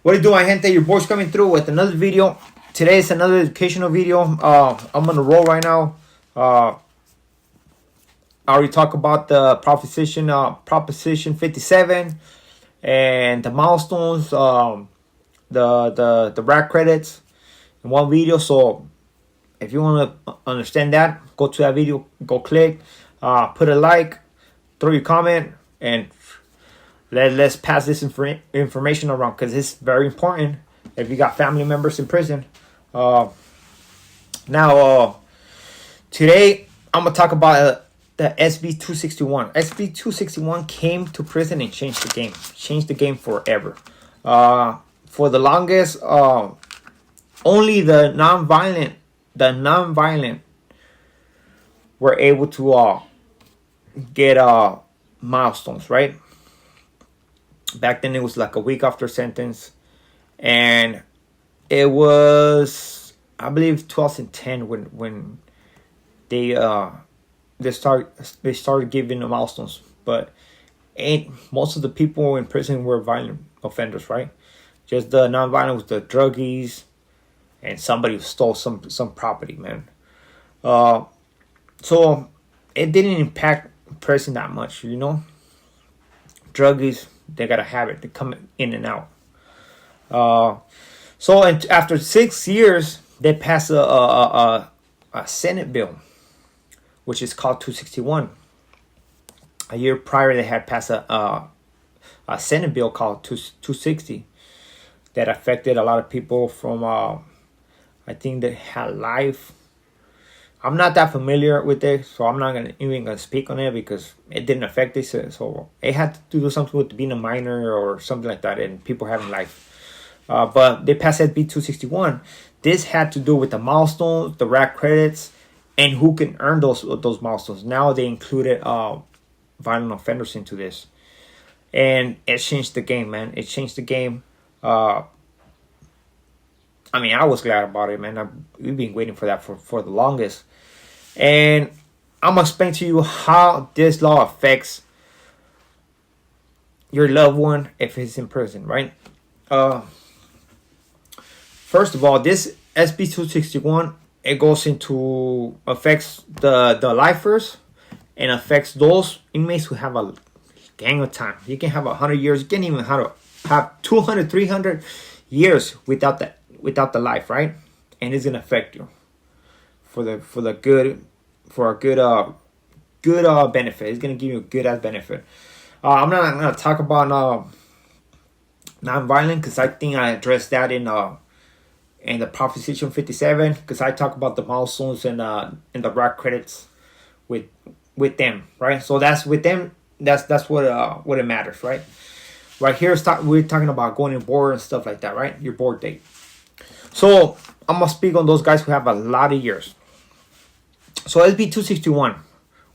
What do you do, my gente? Your boy's coming through with another video. Today is another educational video. I'm on the roll right now. I already talked about the Proposition 57 and the milestones, the rack credits in one video. So if you want to understand that, go to that video, go click, put a like, throw your comment, and let's pass this information around, because it's very important if you got family members in prison. Today I'm gonna talk about the SB 261. SB 261 came to prison and changed the game forever. For the longest, only the non-violent were able to get milestones, right? Back then it was like a week after sentence, and it was, I believe, 2010 when they started giving the milestones. But most of the people in prison were violent offenders, right? Just the non-violent was the druggies and somebody who stole some property, man. So it didn't impact prison that much, you know. Druggies, they got a habit, they come in and out. So after 6 years, they passed a Senate bill, which is called 261. A year prior, they had passed a Senate bill called 260 that affected a lot of people from, I think they had life. I'm not that familiar with it, so I'm not even gonna speak on it because it didn't affect this. So it had to do something with being a minor or something like that, and people having life. But they passed SB 261. This had to do with the milestones, the rack credits, and who can earn those milestones. Now they included violent offenders into this, and it changed the game, man. It changed the game. I mean, I was glad about it, man. We've been waiting for that for the longest. And I'm going to explain to you how this law affects your loved one if he's in prison, right? First of all, this SB 261, it goes into, affects the lifers and affects those inmates who have a gang of time. You can have 100 years. You can even have 200, 300 years without the life, right? And it's gonna affect you for a good benefit. It's gonna give you a good ass benefit. I'm not gonna talk about non-violent, because I think I addressed that in the Proposition 57, because I talk about the milestones and the rack credits with them, right? So that's with them. That's what it matters, right? Right here, we're talking about going on board and stuff like that, right? Your board date. So I'm gonna speak on those guys who have a lot of years. So SB 261,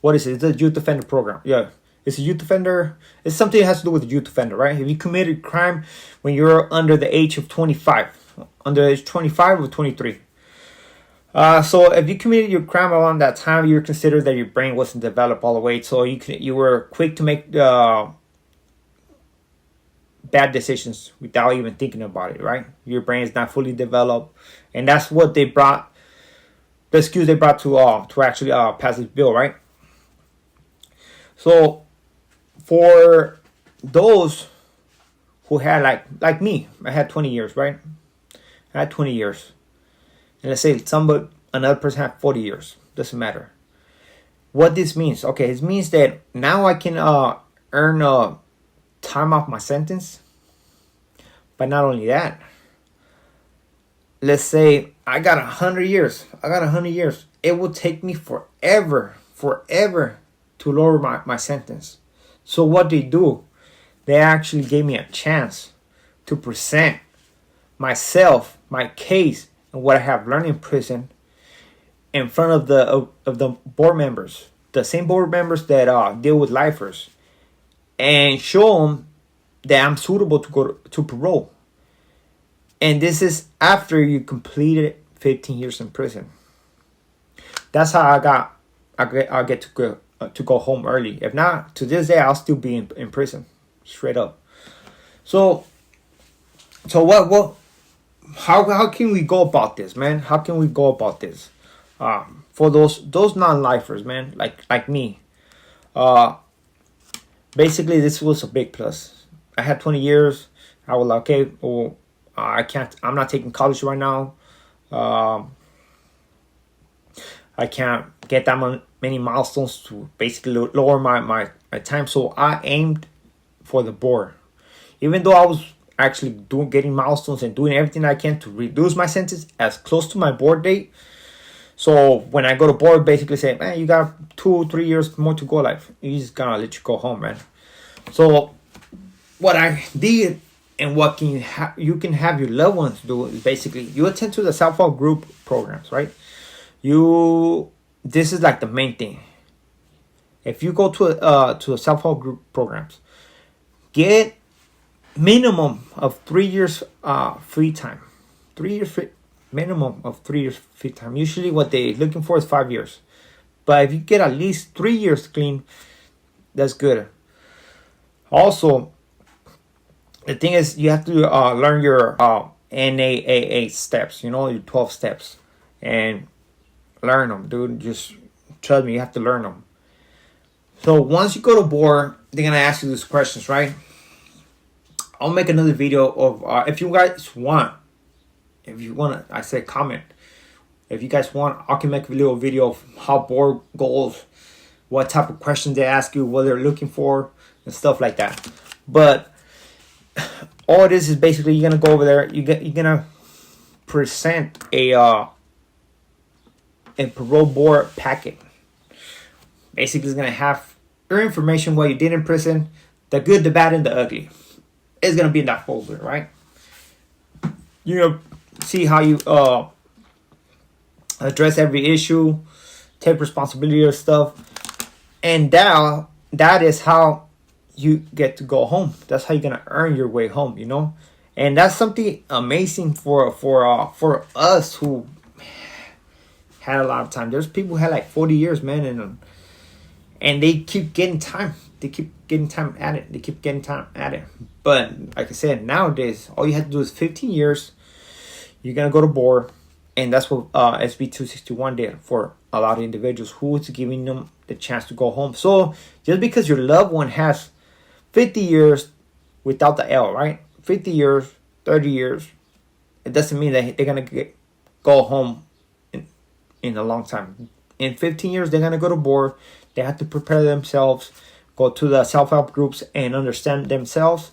what is it? It's a youth offender program. Yeah, it's a youth offender. It's something that has to do with the youth offender, right? If you committed crime when you're under the age of 25, under age 25 or 23. So if you committed your crime around that time, you're considered that your brain wasn't developed all the way, so you were quick to make bad decisions without even thinking about it, right? Your brain is not fully developed, and that's what they brought, the excuse they brought to actually pass this bill, right? So for those who had like me, I had 20 years, right? I had 20 years, and let's say another person had 40 years. Doesn't matter. What this means? Okay, it means that now I can earn time off my sentence. But not only that, let's say I got 100 years. It will take me forever to lower my sentence. So what they do, they actually gave me a chance to present myself, my case, and what I have learned in prison in front of the board members, the same board members that deal with lifers, and show them that I'm suitable to go to parole. And this is after you completed 15 years in prison. That's how I get to go home early. If not, to this day, I'll still be in prison, straight up. So So what how can we go about this, man? How can we go about this? For those non-lifers, man, like me. Uh, Basically, this was a big plus. I had 20 years. I was like, okay, well, I can't. I'm not taking college right now. Um, I can't get that many milestones to basically lower my time. So I aimed for the board, even though I was actually getting milestones and doing everything I can to reduce my sentence as close to my board date. So when I go to board, basically say, man, you got 2-3 years more to go. Like, he's just gonna let you go home, man. So what I did and what you can have your loved ones do is basically you attend to the self-help group programs, right? This is like the main thing. If you go to a self-help group programs, get minimum of 3 years free time. 3 years free, minimum of 3 years free time. Usually what they're looking for is 5 years. But if you get at least 3 years clean, that's good. Also, the thing is you have to learn your NAAA steps, your 12 steps. And learn them, dude. Just trust me, you have to learn them. So once you go to board, they're going to ask you these questions, right? I'll make another video of if you guys want. If you want to, I say comment. If you guys want, I can make a little video of how board goes, what type of questions they ask you, what they're looking for, and stuff like that. But all it is basically you're gonna go over there. You're gonna present a parole board packet. Basically, it's gonna have your information, what you did in prison, the good, the bad, and the ugly. It's gonna be in that folder, right? You're gonna see how you address every issue, take responsibility of stuff, and that is how you get to go home. That's how you're gonna earn your way home, and that's something amazing for us who had a lot of time. There's people who had like 40 years, man, and they keep getting time. They keep getting time at it. But like I said, nowadays all you have to do is 15 years. You're gonna go to board, and that's what SB 261 did for a lot of individuals who is giving them the chance to go home. So just because your loved one has 50 years without the L, right? 50 years, 30 years, it doesn't mean that they're gonna go home in a long time. In 15 years, they're gonna go to board. They have to prepare themselves, go to the self-help groups and understand themselves.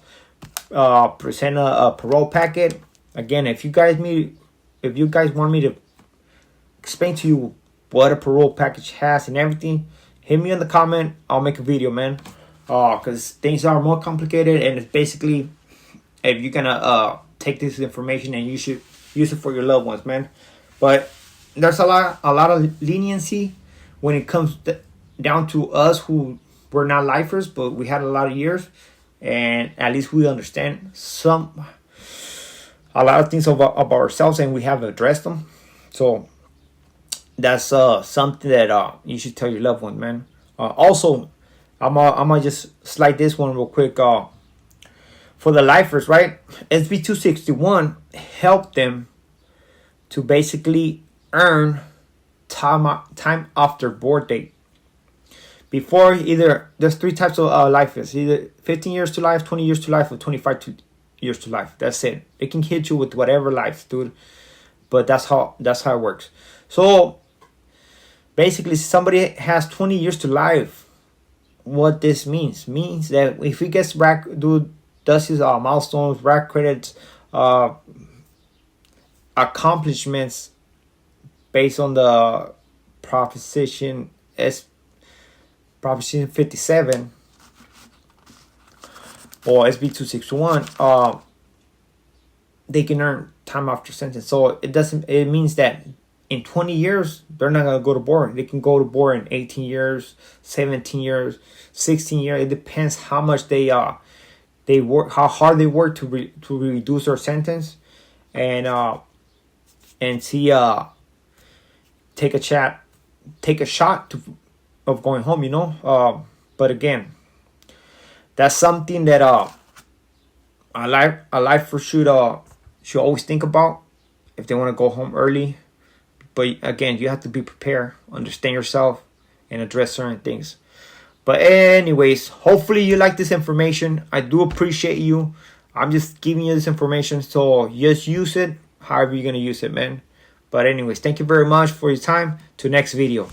Present a parole packet. Again, if you guys want me to explain to you what a parole package has and everything, hit me in the comment. I'll make a video, man. Because things are more complicated, and it's basically if you're gonna take this information and you should use it for your loved ones, man. But there's a lot of leniency when it comes down to us who were not lifers, but we had a lot of years, and at least we understand a lot of things about ourselves, and we have addressed them. So that's something that you should tell your loved one, man. Also, I'm gonna just slide this one real quick. For the lifers, right? SB 261 helped them to basically earn time after board date. Before, either there's three types of lifers: either 15 years to life, 20 years to life, or 25 years to life. That's it. They can hit you with whatever life, dude. But that's how it works. So basically, somebody has 20 years to life. What this means that if he gets does his milestones, rack credits, accomplishments based on the Proposition 57 or SB 261, they can earn time after sentence. So it means that in 20 years they're not gonna go to board. They can go to board in 18 years, 17 years, 16 years. It depends how much they work, how hard they work to reduce their sentence, and see take a shot of going home, but again, that's something that a lifer should always think about if they want to go home early. But again, you have to be prepared, understand yourself, and address certain things. But anyways, hopefully you like this information. I do appreciate you. I'm just giving you this information, so just use it however you're gonna use it, man. But anyways, thank you very much for your time. Till next video.